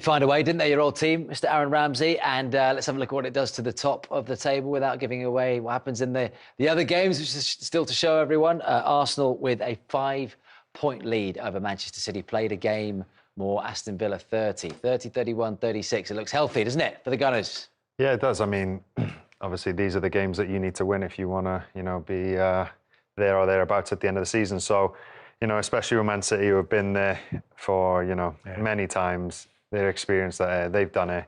find a way, didn't they, your old team, Mr. Aaron Ramsey? And let's have a look at what it does to the top of the table without giving away what happens in the other games, which is still to show everyone. Arsenal with a 5-point lead over Manchester City. Played a game more. Aston Villa 30, 31, 36. It looks healthy, doesn't it, for the Gunners? Yeah, it does. I mean, obviously, these are the games that you need to win if you want to, be there or thereabouts at the end of the season. So, especially with Man City, who have been there for, many times, their experience that they've done it.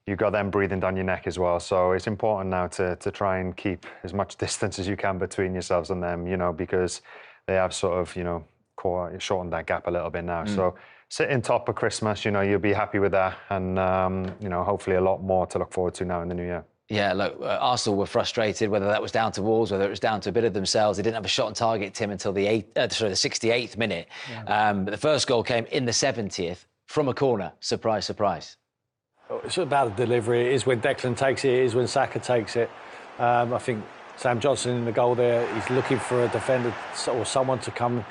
You've got them breathing down your neck as well. So it's important now to try and keep as much distance as you can between yourselves and them, because they have sort of, shortened that gap a little bit now. So sitting top of Christmas, you'll be happy with that. And, hopefully a lot more to look forward to now in the new year. Yeah, look, Arsenal were frustrated, whether that was down to Wolves, whether it was down to a bit of themselves. They didn't have a shot on target, Tim, until the 68th minute. Yeah. But the first goal came in the 70th from a corner. Surprise, surprise. It's about the delivery. It is when Declan takes it. It is when Saka takes it. I think Sam Johnson in the goal there, he's looking for a defender or someone to come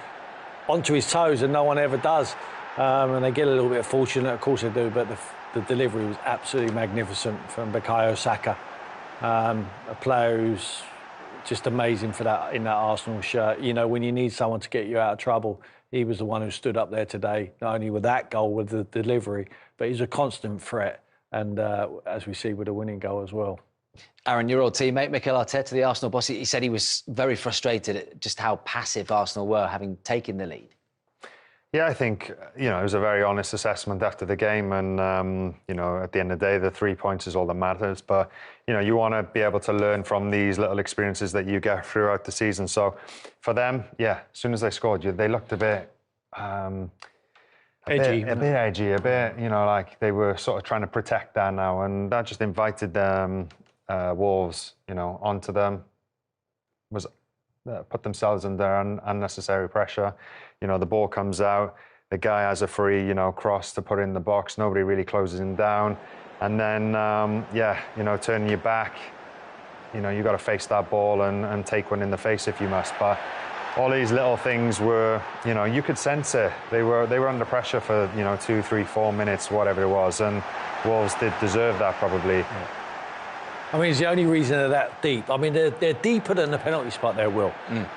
onto his toes, and no one ever does. And they get a little bit fortunate, of course they do, but the delivery was absolutely magnificent from Bukayo Saka. A player who's just amazing for that in that Arsenal shirt. When you need someone to get you out of trouble, he was the one who stood up there today, not only with that goal, with the delivery, but he's a constant threat. And as we see with the winning goal as well. Aaron, your old teammate, Mikel Arteta, the Arsenal boss, he said he was very frustrated at just how passive Arsenal were, having taken the lead. Yeah, I think, it was a very honest assessment after the game. And, at the end of the day, the 3 points is all that matters. But, you want to be able to learn from these little experiences that you get throughout the season. So for them, yeah, as soon as they scored, they looked a bit... edgy. A bit edgy, like they were sort of trying to protect that now. And that just invited Wolves, onto them. Put themselves under unnecessary pressure. The ball comes out, the guy has a free, cross to put in the box. Nobody really closes him down. And then, turning your back, you got to face that ball and take one in the face if you must. But all these little things were, you could sense it. They were under pressure for, 2, 3, 4 minutes, whatever it was. And Wolves did deserve that probably. Yeah. I mean, it's the only reason they're that deep. I mean, they're deeper than the penalty spot there, Will.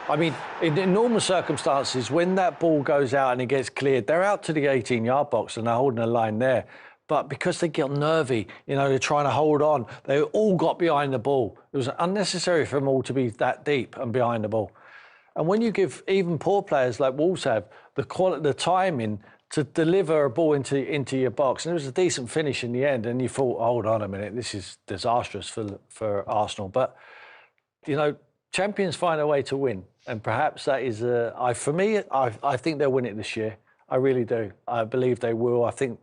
I mean, in normal circumstances, when that ball goes out and it gets cleared, they're out to the 18-yard box and they're holding a line there. But because they get nervy, they're trying to hold on, they all got behind the ball. It was unnecessary for them all to be that deep and behind the ball. And when you give even poor players like Wolves have the timing to deliver a ball into your box, and it was a decent finish in the end, and you thought, hold on a minute, this is disastrous for Arsenal. But, champions find a way to win, and perhaps that is, for me, I think they'll win it this year. I really do. I believe they will. I think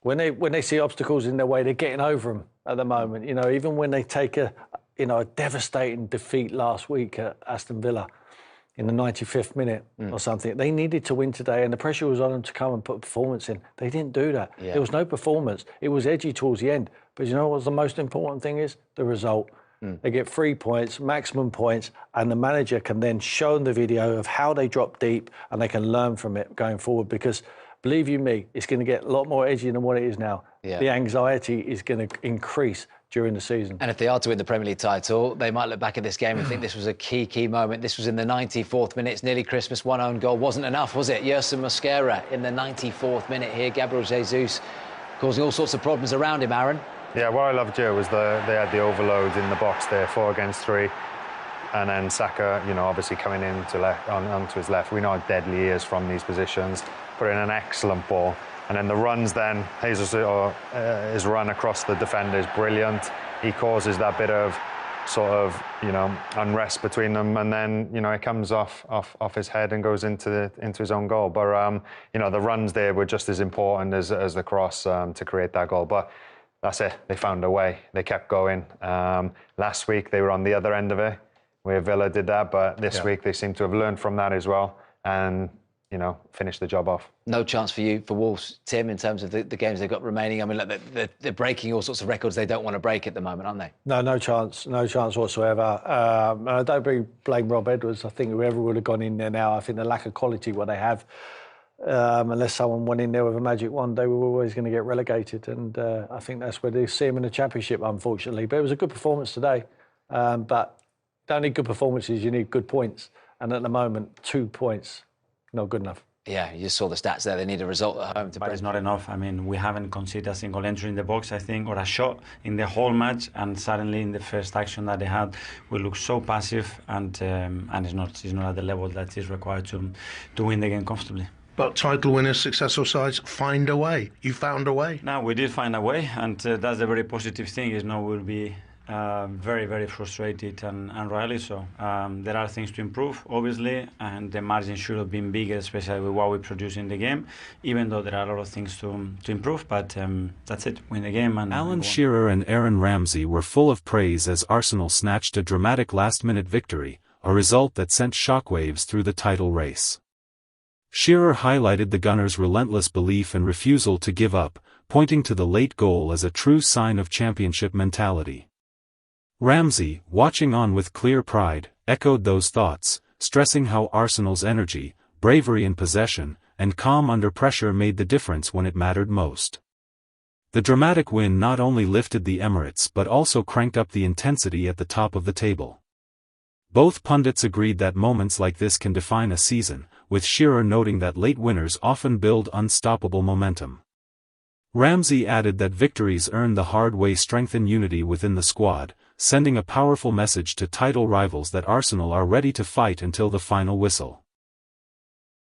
when they see obstacles in their way, they're getting over them at the moment. Even when they take a devastating defeat last week at Aston Villa, in the 95th minute or something. They needed to win today, and the pressure was on them to come and put a performance in. They didn't do that. Yeah. There was no performance. It was edgy towards the end. But you know what the most important thing is? The result. They get 3 points, maximum points, and the manager can then show them the video of how they drop deep, and they can learn from it going forward. Because, believe you me, it's going to get a lot more edgy than what it is now. Yeah. The anxiety is going to increase during the season. And if they are to win the Premier League title, they might look back at this game and think this was a key moment. This was in the 94th minute. It's nearly Christmas. One own goal wasn't enough, was it? Yerson Mosquera in the 94th minute here. Gabriel Jesus causing all sorts of problems around him, Aaron. Yeah, what I loved here was they had the overload in the box there, 4 against 3. And then Saka, obviously coming in onto his left. We know how deadly he is from these positions. Put in an excellent ball. And then the runs then, his run across the defender is brilliant. He causes that bit of sort of, unrest between them. And then, it comes off his head and goes into his own goal. But, the runs there were just as important as the cross to create that goal. But that's it. They found a way. They kept going. Last week, they were on the other end of it, where Villa did that. But this week, they seem to have learned from that as well. And finish the job off. No chance for Wolves, Tim, in terms of the games they've got remaining. I mean, look, they're breaking all sorts of records they don't want to break at the moment, aren't they? No chance whatsoever. I don't blame Rob Edwards. I think whoever would have gone in there now, I think the lack of quality what they have unless someone went in there with a magic wand, they were always going to get relegated. And I think that's where they see them in the Championship, unfortunately. But it was a good performance today. But don't need good performances, you need good points. And at the moment, 2 points, not good enough. Yeah, you just saw the stats there. They need a result at home to But it's not enough. I mean, we haven't conceded a single entry in the box, I think, or a shot in the whole match. And suddenly, in the first action that they had, we look so passive, and it's not at the level that is required to win the game comfortably. But title winners, successful sides find a way. You found a way. Now we did find a way, and that's a very positive thing. Is now we'll be very, very frustrated and rightly so. There are things to improve, obviously, and the margin should have been bigger, especially with what we produce in the game, even though there are a lot of things to improve, but that's it, win the game. And Alan Shearer and Aaron Ramsey were full of praise as Arsenal snatched a dramatic last-minute victory, a result that sent shockwaves through the title race. Shearer highlighted the Gunners' relentless belief and refusal to give up, pointing to the late goal as a true sign of championship mentality. Ramsey, watching on with clear pride, echoed those thoughts, stressing how Arsenal's energy, bravery in possession, and calm under pressure made the difference when it mattered most. The dramatic win not only lifted the Emirates but also cranked up the intensity at the top of the table. Both pundits agreed that moments like this can define a season, with Shearer noting that late winners often build unstoppable momentum. Ramsey added that victories earned the hard way strengthen unity within the squad, sending a powerful message to title rivals that Arsenal are ready to fight until the final whistle.